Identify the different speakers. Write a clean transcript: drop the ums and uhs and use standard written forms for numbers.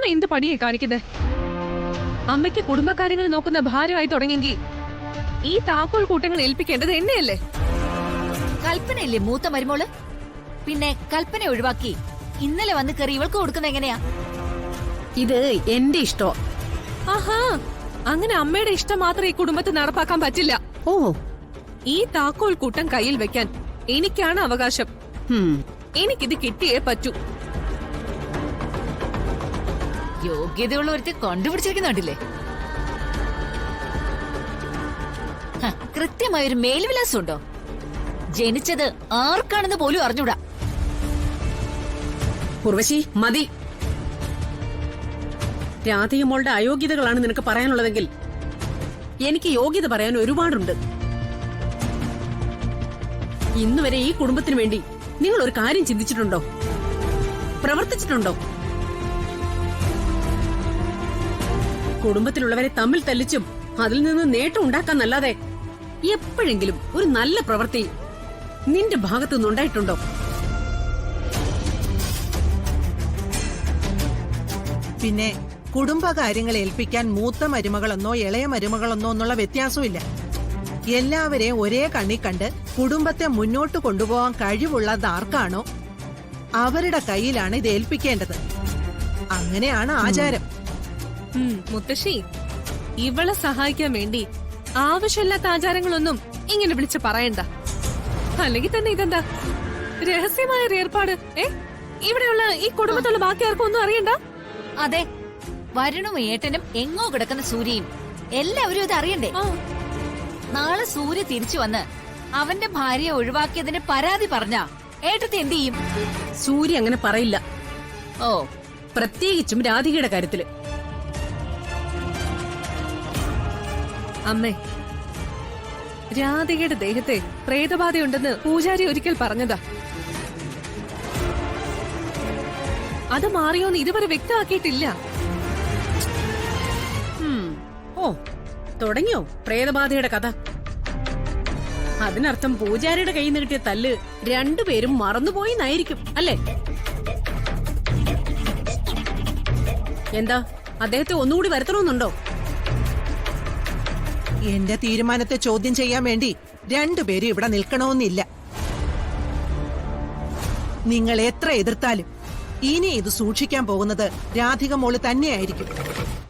Speaker 1: അമ്മ എന്ത് പണിയെ കാണിക്കുന്നത്? അമ്മയ്ക്ക് കുടുംബകാര്യങ്ങൾ നോക്കുന്ന ഭാരമായി തുടങ്ങിയെങ്കിൽ ഈ താക്കോൽ കൂട്ടങ്ങൾ ഏൽപ്പിക്കേണ്ടത് എന്നെയല്ലേ?
Speaker 2: കൽപ്പനയില്ലേ മൂത്ത മരുമോള്? പിന്നെ കൽപ്പന ഒഴിവാക്കി ഇന്നലെ വന്ന് കയറി ഇവൾക്ക് കൊടുക്കുന്ന എങ്ങനെയാ?
Speaker 3: ഇത് എന്റെ ഇഷ്ടോ.
Speaker 1: ആഹാ, അങ്ങനെ അമ്മയുടെ ഇഷ്ടം മാത്രം ഈ കുടുംബത്തിൽ നടപ്പാക്കാൻ പറ്റില്ല.
Speaker 3: ഓ,
Speaker 1: ഈ താക്കോൽ കൂട്ടം കയ്യിൽ വെക്കാൻ എനിക്കാണ് അവകാശം. എനിക്കിത് കിട്ടിയേ പറ്റൂ.
Speaker 2: യോഗ്യതയുള്ള ഒരുത്തി കണ്ടുപിടിച്ചിരിക്കുന്നുണ്ടില്ലേ? കൃത്യമായൊരു മേൽവിലാസം ഉണ്ടോ? ജനിച്ചത് ആർക്കാണെന്ന് പോലും അറിഞ്ഞൂടാ.
Speaker 3: ഉർവശി, മതി. രാധയുമോളുടെ അയോഗ്യതകളാണ് നിനക്ക് പറയാനുള്ളതെങ്കിൽ എനിക്ക് യോഗ്യത പറയാൻ ഒരുപാടുണ്ട്. ഇന്നുവരെ ഈ കുടുംബത്തിന് വേണ്ടി നിങ്ങൾ ഒരു കാര്യം ചിന്തിച്ചിട്ടുണ്ടോ? പ്രവർത്തിച്ചിട്ടുണ്ടോ? കുടുംബത്തിലുള്ളവരെ തമ്മിൽ തല്ലിച്ചും അതിൽ നിന്ന് നേട്ടം ഉണ്ടാക്കാന്നല്ലാതെ എപ്പോഴെങ്കിലും ഒരു നല്ല പ്രവൃത്തി നിന്റെ ഭാഗത്തു നിന്നുണ്ടായിട്ടുണ്ടോ?
Speaker 4: പിന്നെ കുടുംബകാര്യങ്ങൾ ഏൽപ്പിക്കാൻ മൂത്ത മരുമകളെന്നോ ഇളയ മരുമകളെന്നോ എന്നുള്ള വ്യത്യാസമില്ല. എല്ലാവരെയും ഒരേ കണ്ണി കണ്ട് കുടുംബത്തെ മുന്നോട്ട് കൊണ്ടുപോകാൻ കഴിവുള്ളത് ആർക്കാണോ അവരുടെ കയ്യിലാണ് ഇത് ഏൽപ്പിക്കേണ്ടത്. അങ്ങനെയാണ് ആചാരം.
Speaker 1: മുത്തശ്ശി, ഇവളെ സഹായിക്കാൻ വേണ്ടി ആവശ്യമില്ലാത്ത ആചാരങ്ങളൊന്നും ഇങ്ങനെ വിളിച്ച് പറയണ്ട. അല്ലെങ്കിൽ തന്നെ ഇതെന്താ രഹസ്യമായ ഏർപ്പാട്? ഇവിടെയുള്ള ഈ കുടുംബത്തുള്ള ബാക്കി ആർക്കും ഒന്നും അറിയണ്ട.
Speaker 2: അതെ, വരുണും ഏട്ടനും എങ്ങോ കിടക്കുന്ന സൂര്യയും എല്ലാവരും ഇത് അറിയണ്ടേ? നാളെ സൂര്യ തിരിച്ചു വന്ന് അവന്റെ ഭാര്യയെ ഒഴിവാക്കിയതിന് പരാതി പറഞ്ഞ ഏട്ടത്തി എന്ത് ചെയ്യും?
Speaker 3: സൂര്യ അങ്ങനെ പറയില്ല.
Speaker 2: ഓ,
Speaker 3: പ്രത്യേകിച്ചും രാധികയുടെ കാര്യത്തില്.
Speaker 1: അമ്മേ, രാധികയുടെ ദേഹത്തെ പ്രേതബാധയുണ്ടെന്ന് പൂജാരി ഒരിക്കൽ പറഞ്ഞതാ. അത് മാറിയോന്ന് ഇതുവരെ വ്യക്തമാക്കിയിട്ടില്ല.
Speaker 3: ഓ, തുടങ്ങിയോ പ്രേതബാധയുടെ കഥ? അതിനർത്ഥം പൂജാരിയുടെ കയ്യിൽ നിന്ന് കിട്ടിയ തല്ല് രണ്ടുപേരും മറന്നുപോയിന്നായിരിക്കും അല്ലേ? എന്താ, അദ്ദേഹത്തെ ഒന്നുകൂടി വരുത്തണമെന്നുണ്ടോ?
Speaker 4: എന്റെ തീരുമാനത്തെ ചോദ്യം ചെയ്യാൻ വേണ്ടി രണ്ടുപേരും ഇവിടെ നിൽക്കണമെന്നില്ല. നിങ്ങൾ എത്ര എതിർത്താലും ഇനി ഇത് സൂക്ഷിക്കാൻ പോകുന്നത് രാധിക മോള് തന്നെയായിരിക്കും.